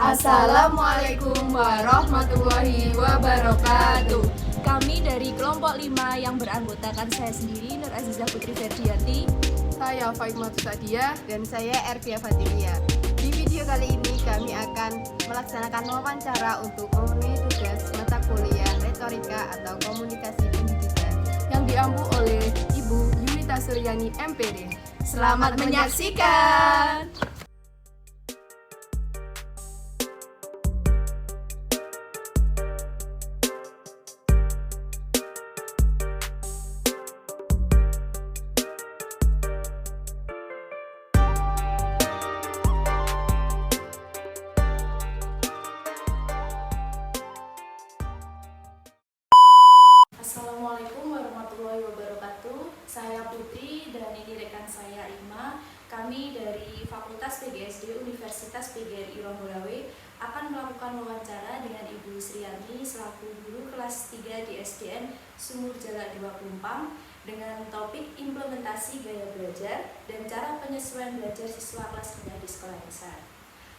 Assalamualaikum warahmatullahi wabarakatuh. Kami dari kelompok 5 yang beranggotakan saya sendiri, Nur Azizah Putri Ferdianti, Saya Faimatu Sadia. Dan saya Ervia Fatilia. Di video kali ini kami akan melaksanakan wawancara untuk memenuhi tugas mata kuliah retorika atau komunikasi pendidikan Yang diampu oleh Ibu Yunita Suryani MPD. selamat menyaksikan. Assalamualaikum warahmatullahi wabarakatuh. Saya Putri dan ini rekan saya Ima. Kami dari Fakultas PGSD Universitas PGRI Rombolawe akan melakukan wawancara dengan Ibu Sriani selaku guru kelas 3 di SDN Sumur Jala 2 Pelumpang dengan topik implementasi gaya belajar dan cara penyesuaian belajar siswa kelas rendah di sekolah dasar.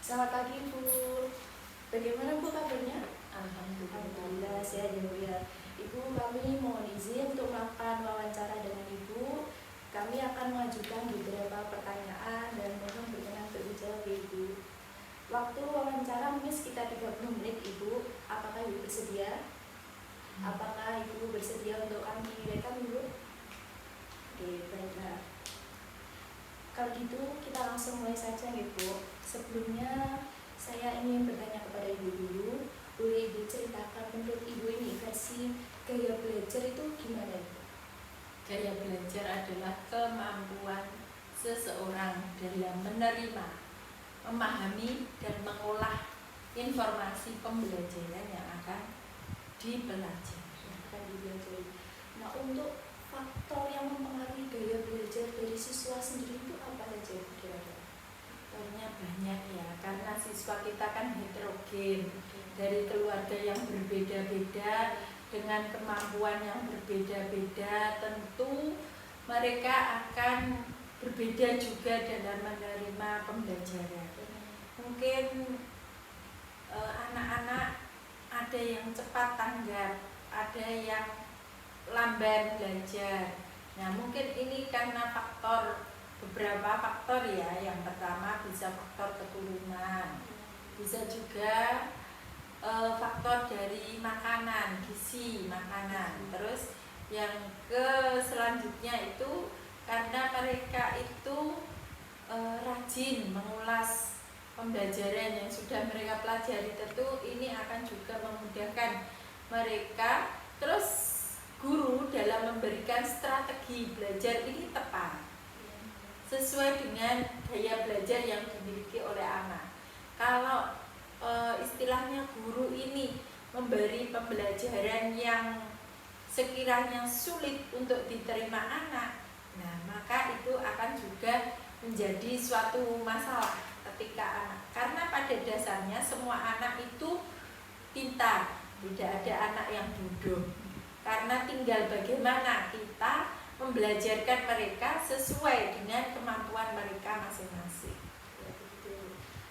Selamat pagi Bu. Bagaimana Bu kabarnya? Alhamdulillah sehat ya Bu ya. Ibu, kami mohon izin untuk melakukan wawancara dengan Ibu. Kami akan mengajukan beberapa pertanyaan dan mohon berkenan untuk dijawab Ibu. Waktu wawancara mungkin sekitar 30 menit Ibu. Apakah Ibu bersedia? Apakah Ibu bersedia untuk kami rekam Ibu? Oke, baiklah. Kalau gitu kita langsung mulai saja Ibu. Sebelumnya saya ingin bertanya kepada Ibu dulu. Boleh Ibu ceritakan menurut Ibu ini versi gaya belajar itu gimana Ibu? Gaya belajar adalah kemampuan seseorang dalam menerima, memahami, dan mengolah informasi pembelajaran yang akan dipelajari. Nah, untuk faktor yang mempengaruhi gaya belajar dari siswa sendiri itu apa saja kira-kira? Faktornya banyak ya, karena siswa kita kan heterogen, dari keluarga yang berbeda-beda, dengan kemampuan yang berbeda-beda, tentu mereka akan berbeda juga dalam menerima pembelajaran. Mungkin anak-anak ada yang cepat tanggap, ada yang lamban belajar. Nah, mungkin ini karena beberapa faktor ya. Yang pertama bisa faktor keturunan, bisa juga faktor dari makanan, gizi makanan. Terus yang selanjutnya itu karena mereka itu rajin mengulas pembelajaran yang sudah mereka pelajari, tentu ini akan juga memudahkan mereka. Terus guru dalam memberikan strategi belajar ini tepat sesuai dengan gaya belajar yang dimiliki oleh anak. Kalau istilahnya guru ini memberi pembelajaran yang sekiranya sulit untuk diterima anak, nah maka itu akan juga menjadi suatu masalah ketika anak, karena pada dasarnya semua anak itu pintar, tidak ada anak yang bodoh, karena tinggal bagaimana kita membelajarkan mereka sesuai dengan kemampuan mereka masing-masing.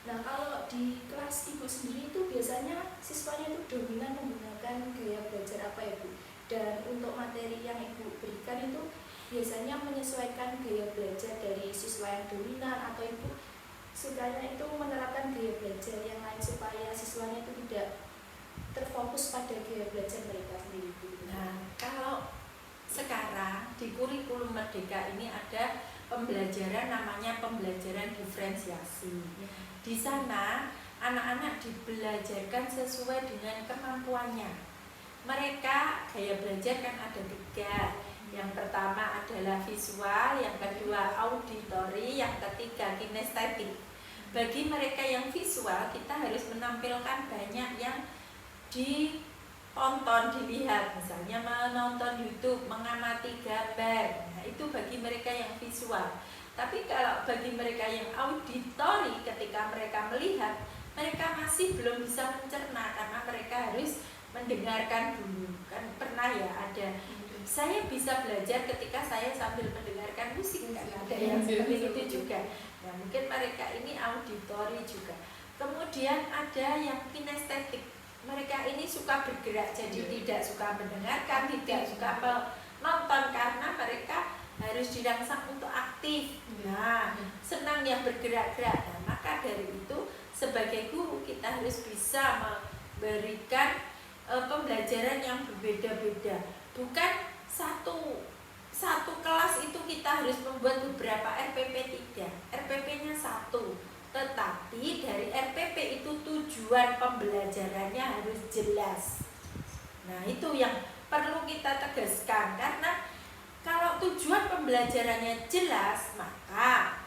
Nah, kalau di kelas Ibu sendiri itu biasanya siswanya itu dominan menggunakan gaya belajar apa ya Bu? Dan untuk materi yang Ibu berikan itu biasanya menyesuaikan gaya belajar dari siswa yang dominan, atau Ibu sukanya itu menerapkan gaya belajar yang lain supaya siswanya itu tidak terfokus pada gaya belajar mereka sendiri Bu? Nah, kalau sekarang di kurikulum Merdeka ini ada pembelajaran namanya pembelajaran diferensiasi. Di sana anak-anak dibelajarkan sesuai dengan kemampuannya. Mereka gaya belajar kan ada 3. Yang pertama adalah visual, yang kedua auditory, yang ketiga kinestetik. Bagi mereka yang visual, kita harus menampilkan banyak yang ditonton, dilihat, misalnya menonton YouTube, mengamati gambar. Nah, itu bagi mereka yang visual. Tapi kalau bagi mereka yang auditori, ketika mereka melihat, mereka masih belum bisa mencerna karena mereka harus mendengarkan dulu. Kan pernah ya ada, saya bisa belajar ketika saya sambil mendengarkan musik, kan ada yang seperti itu juga. Nah, mungkin mereka ini auditori juga. Kemudian ada yang kinestetik. Mereka ini suka bergerak, jadi tidak suka mendengarkan, tidak suka menonton karena mereka harus dirangsang untuk aktif. Nah, senang yang bergerak-gerak. Nah, maka dari itu sebagai guru kita harus bisa memberikan pembelajaran yang berbeda-beda. Bukan satu kelas itu kita harus membuat beberapa RPP, tidak. RPP-nya satu. Tetapi dari RPP itu tujuan pembelajarannya harus jelas. Nah, itu yang perlu kita tegaskan, karena kalau tujuan pembelajarannya jelas, maka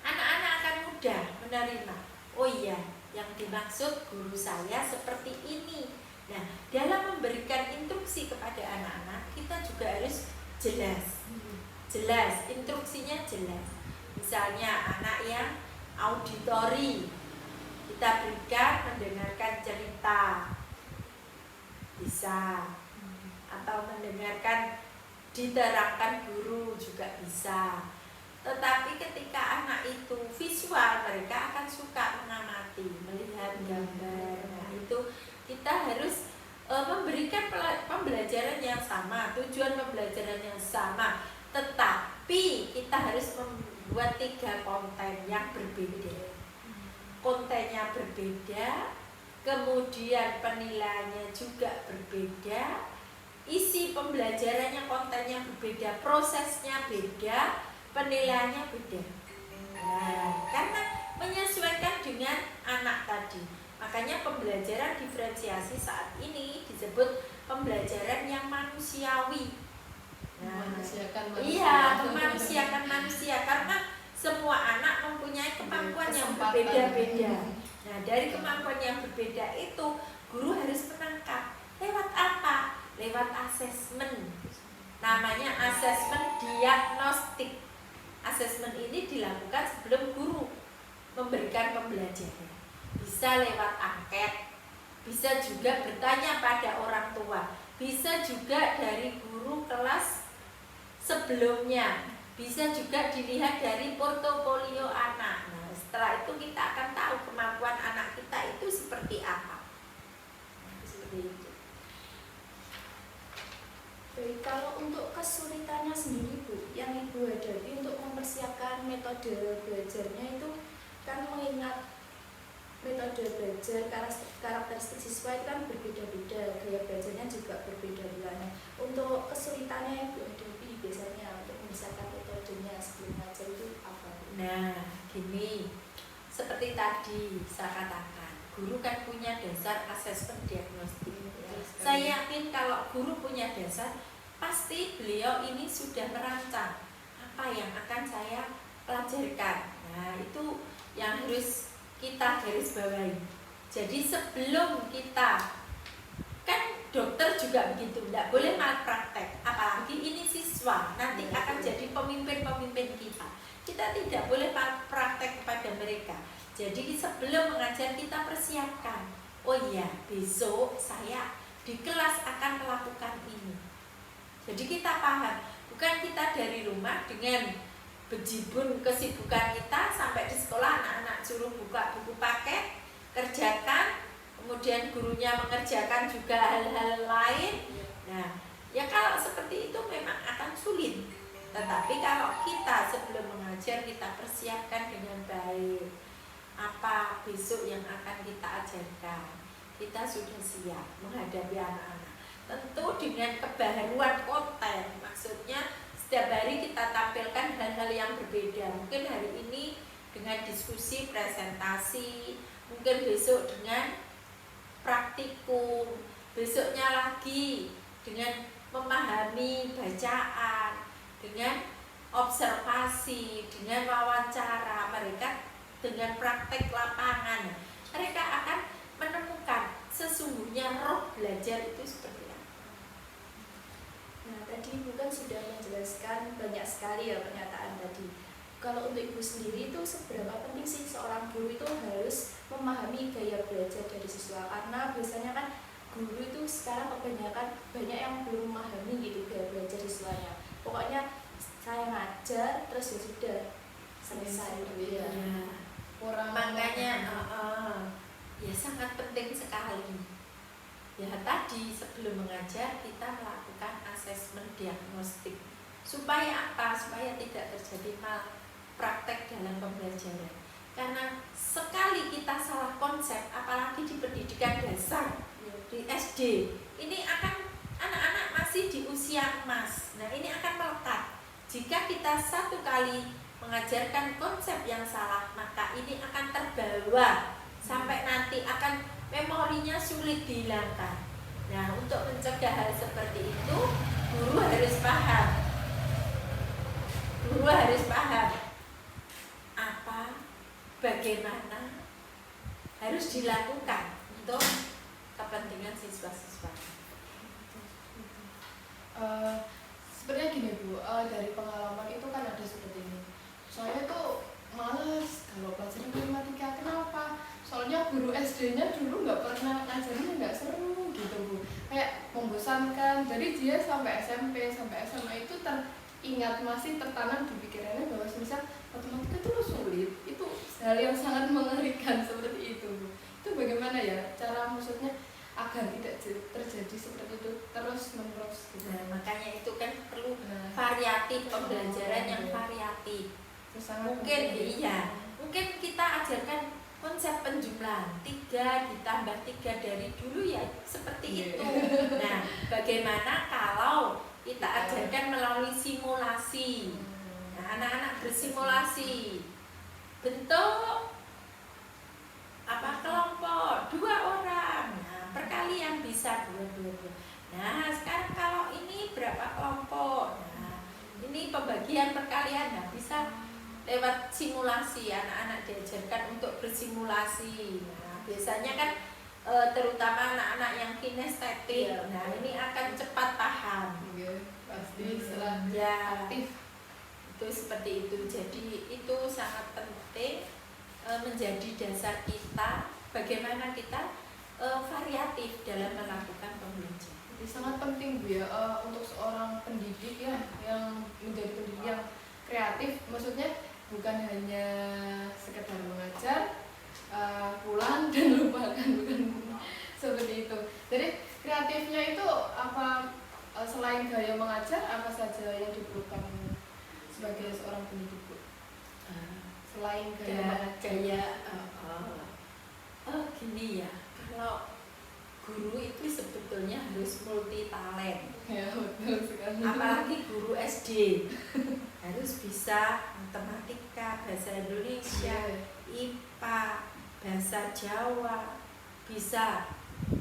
anak-anak akan mudah menerima. Oh iya, yang dimaksud guru saya seperti ini. Nah, dalam memberikan instruksi kepada anak-anak, kita juga harus jelas. Jelas, instruksinya jelas. Misalnya anak yang auditori, kita berikan mendengarkan cerita, bisa. Atau mendengarkan diterangkan guru juga bisa. Tetapi ketika anak itu visual, mereka akan suka mengamati, melihat gambar. Nah, itu kita harus memberikan pembelajaran yang sama, tujuan pembelajaran yang sama. Tetapi kita harus membuat 3 konten yang berbeda. Kontennya berbeda, kemudian penilaiannya juga berbeda, isi pembelajarannya, kontennya berbeda, prosesnya beda, penilaiannya beda. Nah, karena menyesuaikan dengan anak tadi. Makanya pembelajaran diferensiasi saat ini disebut pembelajaran yang manusiawi. Nah, iya, memanusiakan manusia, karena semua anak mempunyai kemampuan yang berbeda-beda. Nah, dari kemampuan yang berbeda itu guru harus menangkap. Lewat apa? Lewat asesmen. Namanya asesmen diagnostik. Asesmen ini dilakukan sebelum guru memberikan pembelajaran. Bisa lewat angket, bisa juga bertanya pada orang tua, bisa juga dari guru kelas sebelumnya, bisa juga dilihat dari portofolio anak. Nah, setelah itu kita akan tahu kemampuan anak kita itu seperti apa. Seperti itu. Baik, kalau untuk kesulitannya sendiri Bu, yang Ibu hadapi untuk mempersiapkan metode belajarnya itu kan mengingat metode belajar karakteristik siswa itu kan berbeda-beda, gaya belajarnya juga berbeda-beda. Untuk kesulitannya yang Ibu hadapi biasanya untuk memisahkan metodenya sebelum mengajar itu apa? Nah, gini, seperti tadi saya katakan, guru kan punya dasar asesmen diagnostik. Saya yakin kalau guru punya dasar, pasti beliau ini sudah merancang apa yang akan saya pelajarkan. Nah, itu yang harus kita garis bawahi. Jadi sebelum kita, kan dokter juga begitu, tidak boleh malpraktek. Apalagi ini siswa, nanti akan jadi pemimpin-pemimpin kita. Kita tidak boleh malpraktek kepada mereka. Jadi sebelum mengajar kita persiapkan. Oh iya, besok saya di kelas akan melakukan ini. Jadi kita paham, bukan kita dari rumah dengan bejibun kesibukan kita sampai di sekolah anak-anak suruh buka buku paket, kerjakan, kemudian gurunya mengerjakan juga hal-hal lain. Nah, ya kalau seperti itu memang akan sulit. Tetapi kalau kita sebelum mengajar kita persiapkan dengan baik apa besok yang akan kita ajarkan, kita sudah siap menghadapi anak-anak. Tentu dengan kebaharuan konten, maksudnya setiap hari kita tampilkan hal-hal yang berbeda. Mungkin hari ini dengan diskusi presentasi, mungkin besok dengan praktikum, besoknya lagi dengan memahami bacaan, dengan observasi, dengan wawancara. Mereka dengan praktek lapangan, mereka akan menemukan sesungguhnya roh belajar itu seperti apa. Nah, tadi Ibu kan sudah menjelaskan banyak sekali ya pernyataan tadi. Kalau untuk Ibu sendiri itu seberapa penting sih seorang guru itu harus memahami gaya belajar dari siswa? Karena biasanya kan guru itu sekarang kebanyakan banyak yang belum memahami gitu gaya belajar siswanya. Pokoknya saya ngajar terus ya sudah selesai gitu ya. kurang makanya ya sangat penting sekali. Ya tadi sebelum mengajar kita melakukan asesmen diagnostik. Supaya apa? Supaya tidak terjadi malpraktek dalam pembelajaran. Karena sekali kita salah konsep, apalagi di pendidikan dasar, di SD, ini akan anak-anak masih di usia emas. Nah, ini akan melekat. Jika kita satu kali mengajarkan konsep yang salah, maka ini akan terbawa sampai nanti akan memorinya sulit dihilangkan. Nah, untuk mencegah hal seperti itu, guru harus paham. Guru harus paham apa, bagaimana harus dilakukan untuk kepentingan siswa-siswa. Sebenarnya gini Bu, dari pengalaman itu kan ada seperti ini. Saya tuh males kalau pelajaran matematika. Kenapa? Soalnya guru SD-nya dulu nggak pernah ngajarinnya, nggak seru gitu Bu. Kayak membosankan. Jadi dia sampai SMP, sampai SMA itu teringat, masih tertanam di pikirannya bahwa misal matematika itu sulit. Itu hal yang sangat mengerikan seperti itu Bu. Itu bagaimana ya cara maksudnya agar tidak terjadi seperti itu terus menerus gitu. Nah, makanya itu kan perlu variatif, pembelajaran yang variatif. Mungkin mungkin kita ajarkan konsep penjumlahan 3 ditambah 3 dari dulu ya seperti itu. Nah, bagaimana kalau kita ajarkan melalui simulasi? Nah, anak-anak bersimulasi bentuk kelompok 2 orang. Nah, perkalian bisa 2. Nah, sekarang kalau ini berapa kelompok? Nah, ini pembagian perkalian. Nah, bisa lewat simulasi, anak-anak diajarkan untuk bersimulasi. Nah, biasanya kan terutama anak-anak yang kinestetik, nah ini akan cepat paham. Pasti setelah aktif itu seperti itu. Jadi itu sangat penting menjadi dasar kita bagaimana kita variatif dalam melakukan pembelajaran. Jadi sangat penting Bu ya, untuk seorang pendidik ya yang menjadi pendidik yang kreatif, maksudnya bukan hanya sekedar mengajar, pulang dan lupakan, bukan seperti itu. Jadi kreatifnya itu apa, selain gaya mengajar, apa saja yang diperlukan sebagai seorang pendidik Bu? Selain gaya gini ya, kalau guru itu sebetulnya harus multi talent. Ya, betul sekali. Apalagi guru SD harus bisa matematika, bahasa Indonesia, IPA, bahasa Jawa, bisa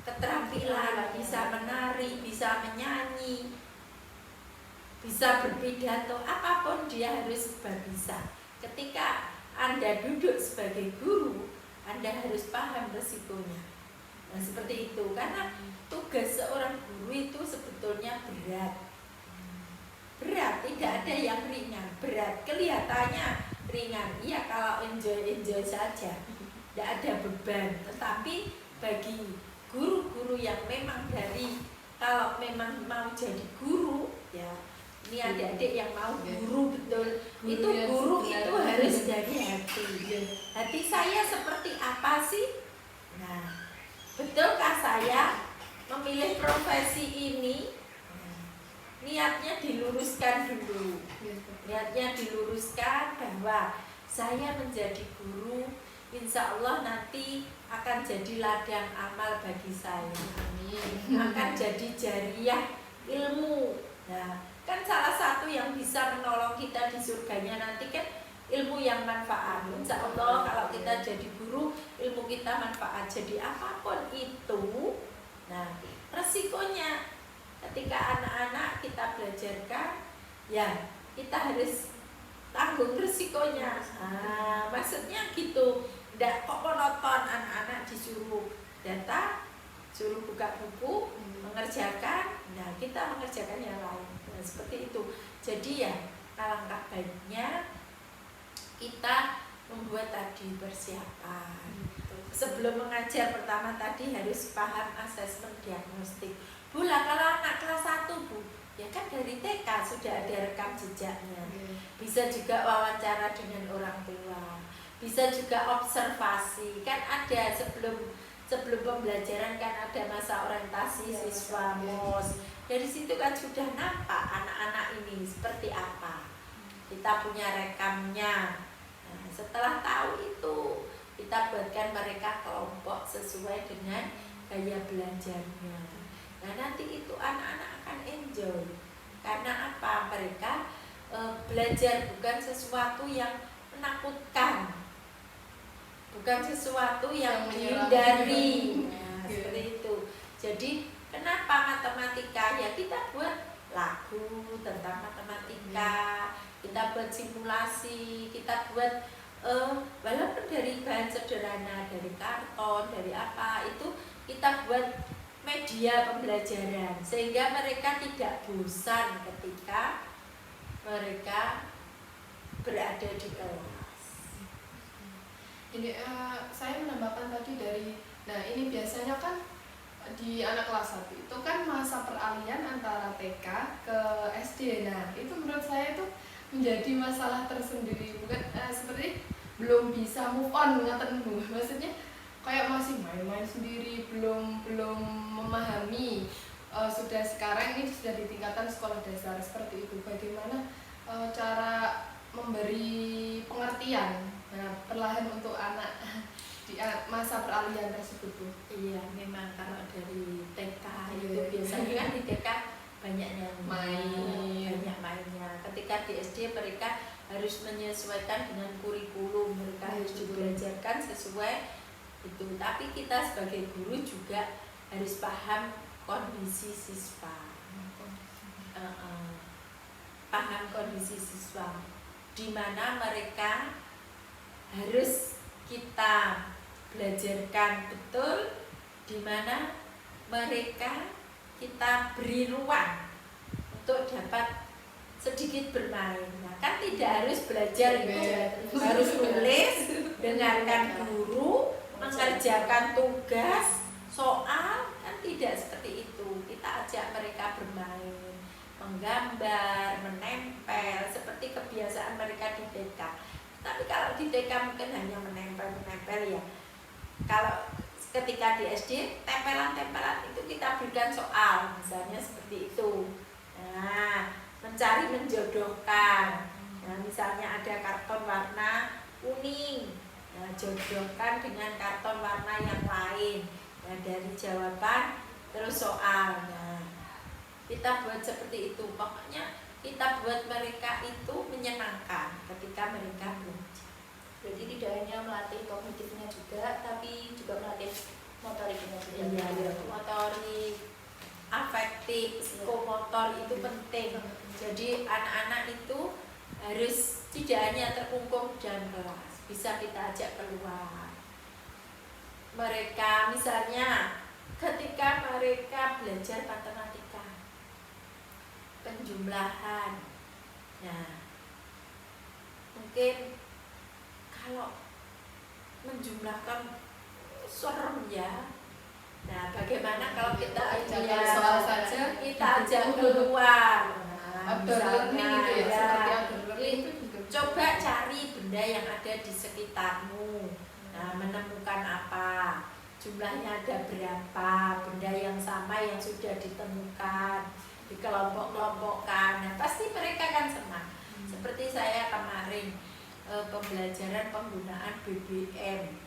keterampilan, bisa menari, bisa menyanyi, bisa berpidato, apapun dia harus bisa. Ketika Anda duduk sebagai guru, Anda harus paham resikonya. Nah, seperti itu, karena tugas seorang guru itu sebetulnya berat. Berat, tidak ada yang ringan. Berat, kelihatannya ringan. Iya, kalau enjoy saja, tidak ada beban. Tetapi bagi guru-guru yang memang kalau memang mau jadi guru, ya ini adik-adik yang mau guru betul, itu guru itu harus dari hati. Hati saya seperti apa sih? Nah, betulkah saya memilih profesi ini? Niatnya diluruskan dulu. Niatnya diluruskan bahwa saya menjadi guru, insya Allah nanti akan jadi ladang amal bagi saya. Akan jadi jariah ilmu. Nah, kan salah satu yang bisa menolong kita di surganya nanti kan ilmu yang manfaat. Insya Allah kalau kita jadi guru, ilmu kita manfaat. Jadi apapun itu, nah resikonya ketika anak-anak kita belajarkan, ya kita harus tanggung resikonya. Nah, maksudnya gitu. Tidak kok monoton, anak-anak disuruh data, suruh buka buku, mengerjakan. Nah, kita mengerjakan yang lain. Nah, seperti itu. Jadi ya alangkah baiknya kita membuat tadi persiapan. Sebelum mengajar pertama tadi harus paham asesmen diagnostik. Bu lah kalau anak kelas 1 Bu, ya kan dari TK sudah ada rekam jejaknya. Bisa juga wawancara dengan orang tua. bisa juga observasi. Kan ada sebelum pembelajaran kan ada masa orientasi Ya, siswa MOS. Dari situ kan sudah nampak anak-anak ini seperti apa. Kita punya rekamnya. Nah, setelah tahu itu, kita buatkan mereka kelompok sesuai dengan gaya belajarnya. Nah, nanti itu anak-anak akan enjoy. Karena apa? Mereka belajar bukan sesuatu yang menakutkan, bukan sesuatu yang menghindari. Nah, seperti itu. Jadi kenapa matematika? Ya kita buat lagu tentang matematika, kita buat simulasi, kita buat walaupun dari bahan sederhana, dari karton, dari apa, itu kita buat media pembelajaran sehingga mereka tidak bosan ketika mereka berada di kelas. Ini saya menambahkan tadi dari, nah ini biasanya kan di anak kelas 1 itu kan masa peralihan antara TK ke SD. Nah itu menurut saya itu menjadi masalah tersendiri, bukan seperti belum bisa move on, ngaten Bu. Maksudnya kayak masih main-main sendiri, belum memahami. Sudah sekarang ini sudah di tingkatan sekolah dasar seperti itu. Bagaimana cara memberi pengertian perlahan untuk anak di masa peralihan tersebut Bu? Iya, memang kalau dari TK itu biasanya kan di TK banyak yang banyak mainnya. Ketika di SD mereka harus menyesuaikan dengan kurikulum, mereka harus dibelajarkan sesuai itu. Tapi kita sebagai guru juga harus paham kondisi siswa, paham kondisi siswa, di mana mereka harus kita belajarkan betul, di mana mereka kita beri ruang untuk dapat sedikit bermain. Nah, kan tidak harus belajar itu harus nulis, dengarkan guru, mengerjakan tugas, soal, kan tidak seperti itu. Kita ajak mereka bermain, menggambar, menempel, seperti kebiasaan mereka di TK. Tapi kalau di TK mungkin hanya menempel ya. Kalau ketika di SD, tempelan-tempelan itu kita berikan soal, misalnya seperti itu. Nah, mencari menjodohkan. Nah, misalnya ada karton warna kuning, nah, jodohkan dengan karton warna yang lain. Nah, dari jawaban terus soal. Nah, kita buat seperti itu. Pokoknya kita buat mereka itu menyenangkan ketika mereka belajar. Berarti tidak hanya melatih kognitifnya juga, tapi juga melatih motoriknya juga. Iya, motorik, afektif, psikomotor itu penting. Jadi anak-anak itu harus tidak hanya terkungkung dalam kelas, bisa kita ajak keluar. Mereka misalnya ketika mereka belajar matematika, penjumlahan, nah mungkin kalau menjumlahkan serem ya. Nah, bagaimana kalau kita ajak soal saja, kita ajak keluar. Nah, learning itu ya, seperti outdoor learning itu juga. Coba cari benda yang ada di sekitarmu. Nah, menemukan apa? Jumlahnya ada berapa? Benda yang sama yang sudah ditemukan, dikelompok-kelompokkan. Nah, pasti mereka kan senang. Seperti saya kemarin pembelajaran penggunaan BBM.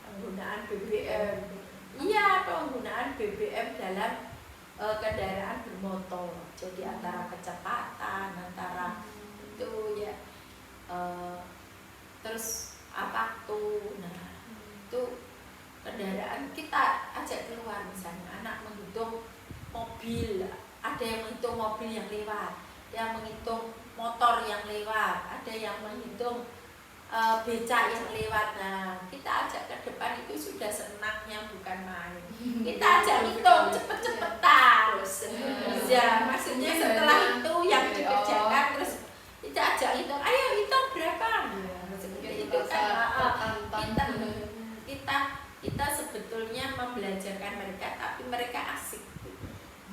Penggunaan BBM. Iya, penggunaan BBM dalam kendaraan bermotor. Jadi antara kecepatan, antara itu ya, terus apa tuh? Nah, itu kendaraan kita ajak keluar, misalnya anak menghitung mobil, ada yang menghitung mobil yang lewat, yang menghitung motor yang lewat, ada yang menghitung becak yang lewat. Nah, kita ajak ke depan itu sudah senangnya bukan main. Kita ajak hitung cepet-cepetan. Ya, maksudnya setelah itu yang dikerjakan terus kita ajak hitung, ayo hitung berapa. Seperti itu kan kita sebetulnya membelajarkan mereka, tapi mereka asik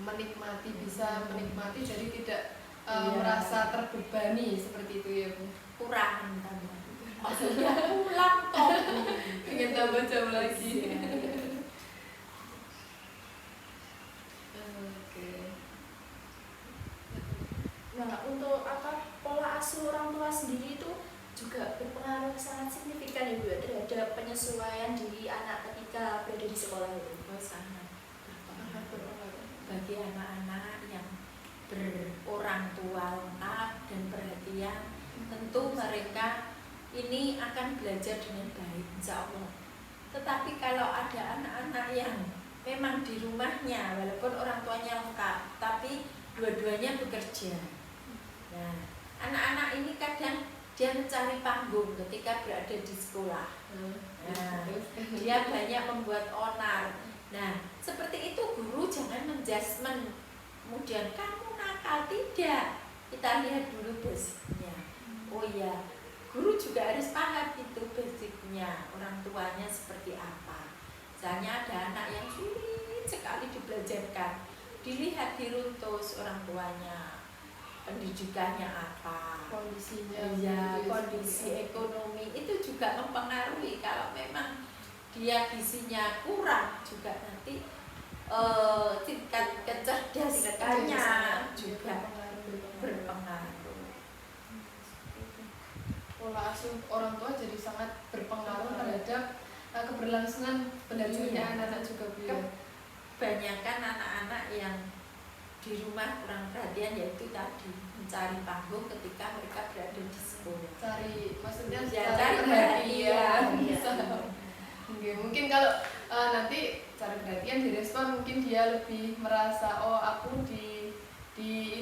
menikmati, bisa menikmati, jadi tidak merasa terbebani seperti itu ya Bu. kurang tambah. sudah pulang kok. Pengen tambah jam lagi. Oke. Nah, untuk pola asuh orang tua sendiri itu juga berpengaruh sangat signifikan ya Bu ya, terhadap penyesuaian diri anak ketika berada di sekolah itu. Sangat berpengaruh bagi anak-anak yang berorang tua lengkap dan perhatian. Tentu mereka ini akan belajar dengan baik, insya Allah. Tetapi kalau ada anak-anak yang memang di rumahnya walaupun orang tuanya lengkap, tapi dua-duanya bekerja. Nah, anak-anak ini kadang dia mencari panggung ketika berada di sekolah. Nah, dia banyak membuat onar. Nah, seperti itu guru jangan menjudgment. Kemudian kamu nakal, tidak. Kita lihat dulu basicnya. Oh iya, guru juga harus paham itu basicnya, orang tuanya seperti apa. Misalnya ada anak yang sulit sekali dibelajarkan, dilihat diruntus orang tuanya, pendidikannya apa, Kondisinya, ya, kondisi ekonomi itu juga mempengaruhi. Kalau memang dia gizinya kurang juga nanti tingkat kecerdasannya juga berpengaruh. Pola asuh orang tua jadi sangat berpengaruh terhadap keberlangsungan belajarnya anak-anak juga Bu. Kebanyakan anak-anak yang di rumah kurang perhatian yaitu tadi mencari panggung ketika mereka berada di sekolah. Maksudnya Ya, cari perhatian. Oke, mungkin kalau nanti cari perhatian direspon, mungkin dia lebih merasa oh aku di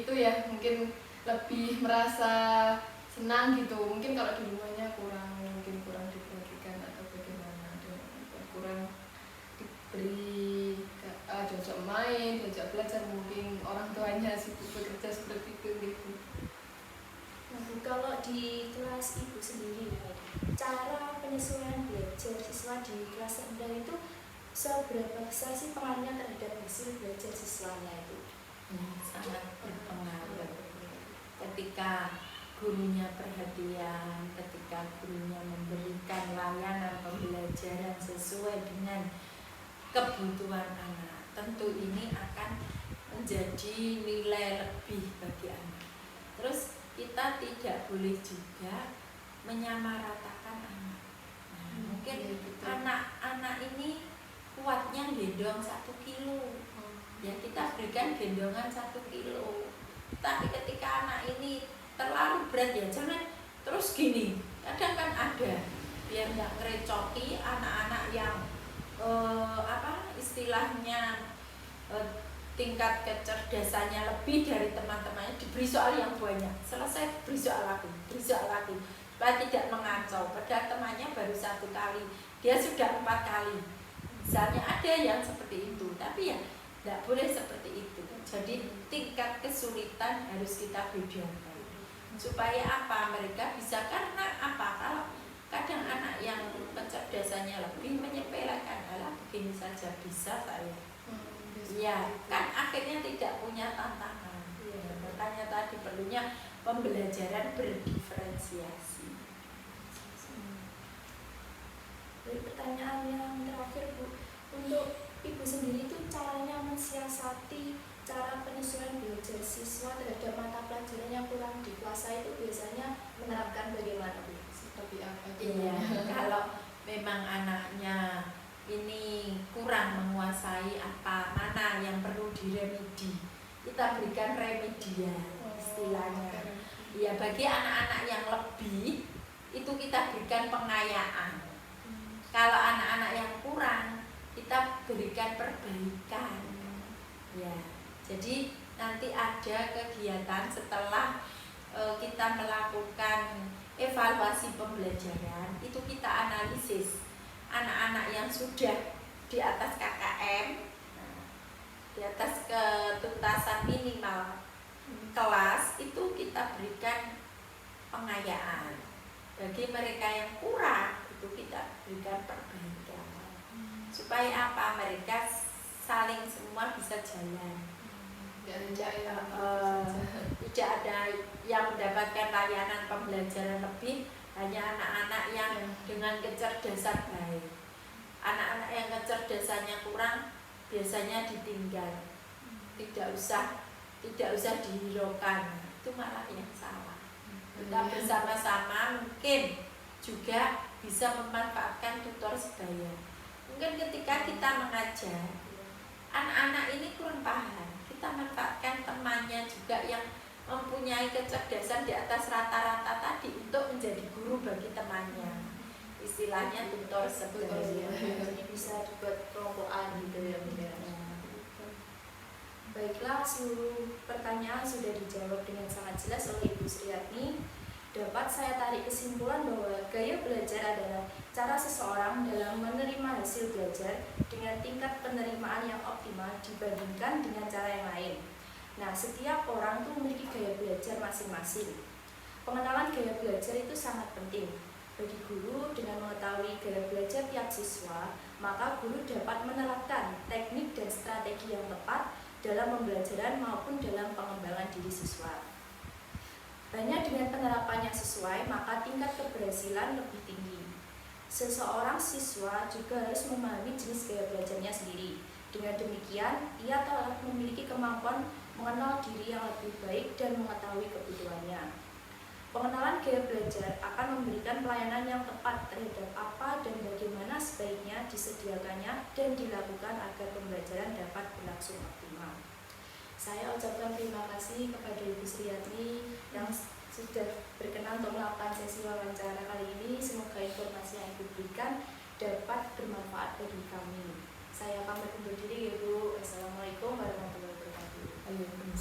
itu ya, mungkin lebih merasa senang gitu. Mungkin kalau di rumahnya mungkin kurang diperhatikan atau bagaimana, kurang diberi diajak main, diajak belajar, mungkin orang tuanya sibuk bekerja seperti itu gitu. Nah, Bu, kalau di kelas Ibu sendiri, cara penyesuaian belajar siswa di kelas rendah itu seberapa besar sih pengaruhnya terhadap hasil belajar siswanya itu? Sangat berpengaruh. Ketika gurunya perhatian, ketika gurunya memberikan layanan pembelajaran sesuai dengan kebutuhan anak, tentu ini akan menjadi nilai lebih bagi anak. Terus kita tidak boleh juga menyamaratakan anak. Nah, mungkin anak-anak ini kuatnya gendong 1 kilo, ya kita berikan gendongan 1 kilo. Tapi ketika anak ini terlalu berat, ya jangan terus gini. Kadang kan ada biar nggak ngerecoki anak-anak yang istilahnya tingkat kecerdasannya lebih dari teman-temannya, diberi soal yang banyak, selesai beri soal lagi, supaya tidak mengacau. Padahal temannya baru 1 kali, dia sudah 4 kali. Misalnya ada yang seperti itu, tapi ya tidak boleh seperti itu. Jadi tingkat kesulitan harus kita bedakan. Supaya apa? Mereka bisa, karena apa? Kalau kadang anak yang kecerdasannya lebih menyepelekan, alah begini saja bisa saya. Ya, kan akhirnya tidak punya tantangan. Ya, makanya tadi perlunya pembelajaran berdiferensiasi. Dari pertanyaan yang terakhir Bu, untuk Ibu sendiri itu caranya mensiasati cara penyesuaian belajar siswa terhadap mata pelajaran yang kurang dikuasai itu biasanya menerapkan bagaimana Bu? Seperti apa? Iya, kalau memang anaknya ini kurang menguasai mana yang perlu diremedi, kita berikan remedial istilahnya. Ya, bagi anak-anak yang lebih itu kita berikan pengayaan. Kalau anak-anak yang kurang kita berikan perbaikan. Ya, jadi nanti ada kegiatan setelah kita melakukan evaluasi pembelajaran, itu kita analisis anak-anak yang sudah di atas KKM, di atas ketuntasan minimal kelas, itu kita berikan pengayaan. Bagi mereka yang kurang, itu kita berikan perbaikan. Supaya apa? Mereka saling semua bisa jalan. Tidak ada yang mendapatkan layanan pembelajaran lebih, hanya anak-anak yang dengan kecerdasan baik. Anak-anak yang kecerdasannya kurang biasanya ditinggal, tidak usah dihiraukan, itu malah yang salah. Kita bersama-sama mungkin juga bisa memanfaatkan tutor sebaya. Mungkin ketika kita mengajar, anak-anak ini kurang paham, kita manfaatkan temannya juga yang mempunyai kecerdasan di atas rata-rata tadi untuk menjadi guru bagi temannya. Istilahnya tutor sebaya. Jadi bisa dibuat kelompokan gitu ya Bunda. Baiklah, seluruh pertanyaan sudah dijawab dengan sangat jelas oleh Ibu Sriatni. Dapat saya tarik kesimpulan bahwa gaya belajar adalah cara seseorang dalam menerima hasil belajar dengan tingkat penerimaan yang optimal dibandingkan dengan cara yang lain. Nah, setiap orang tuh memiliki gaya belajar masing-masing. Pengenalan gaya belajar itu sangat penting. Bagi guru, dengan mengetahui gaya belajar tiap siswa, maka guru dapat menerapkan teknik dan strategi yang tepat dalam pembelajaran maupun dalam pengembangan diri siswa. Hanya dengan penerapan yang sesuai, maka tingkat keberhasilan lebih tinggi. Seseorang siswa juga harus memahami jenis gaya belajarnya sendiri. Dengan demikian, ia telah memiliki kemampuan mengenal diri yang lebih baik dan mengetahui kebutuhannya. Pengenalan gaya belajar akan memberikan pelayanan yang tepat terhadap apa dan bagaimana sebaiknya disediakannya dan dilakukan agar pembelajaran dapat berlangsung optimal. Saya ucapkan terima kasih kepada Ibu Sriatni yang sudah berkenan untuk melakukan sesi wawancara kali ini. Semoga informasi yang Ibu berikan dapat bermanfaat bagi kami. Saya pamit undur diri, Ibu. Assalamualaikum warahmatullahi wabarakatuh.